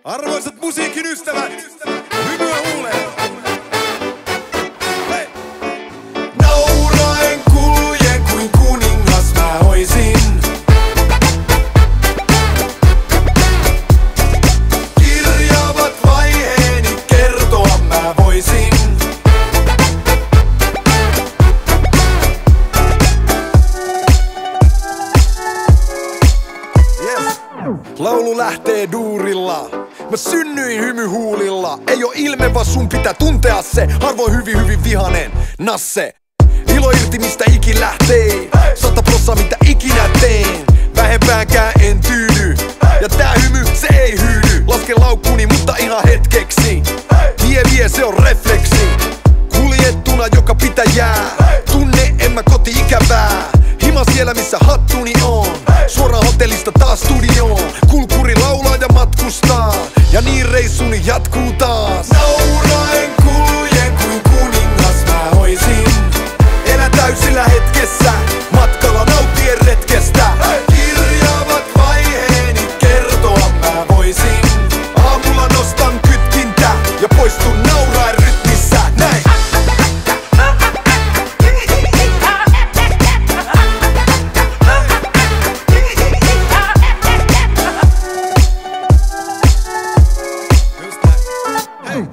Arvoisat musiikin ystävät, hymyä huuleen! Hei! Nauraen kuljen kuin kuningas mä oisin. Kirjaavat vaiheeni kertoa mä voisin. Yes. Laulu lähtee duurilla. Mä synnyin hymyhuulilla. Ei oo ilme, vaan sun pitää tuntea se. Harvoin hyvin vihanen nasse. Ilo irti mistä ikin lähtee. 100% mitä ikinä teen. Vähempäänkään en tyydy. Ja tää hymy se ei hyydy. Lasken laukkuni mutta ihan hetkeksi. Vie se on refleksi. Kuljettuna joka pitäjää. Tunne en mä koti ikävää. Hima siellä missä hattuni on. Suoraan hotellista taas studioon. Kulkuri laulaa ja matkustaa. Ja niin reissuni jatkuu taas. Nauraen kuljen kuin kuningas mä oisin. Elän täysillä hetkessä. Matkalla nauttien retkestä. Kirjaavat vaiheeni kertoa mä voisin. Aamulla nostan kytkintä ja poistun nauraen rytmissä. Näin!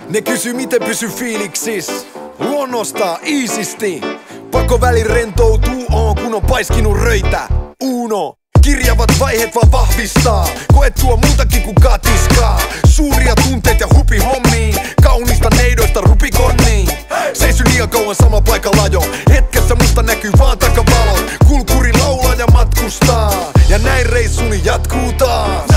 Ne kysyy miten pysy fiiliksis. Luonnostaa iisisti. Pakko välin rentoutuu on kun on paiskinut röitä. Uno. Kirjavat vaiheet vaan vahvistaa. Koet tuo muutakin kuin katiskaa. Suuria tunteet ja hupi hommiin. Kaunista neidoista rupikonniin. Seisy liian kauan sama paikalla jo. Hetkessä musta näkyy vaan takavalot. Kulkuri laulaa ja matkustaa. Ja näin reissuni jatkuu taas.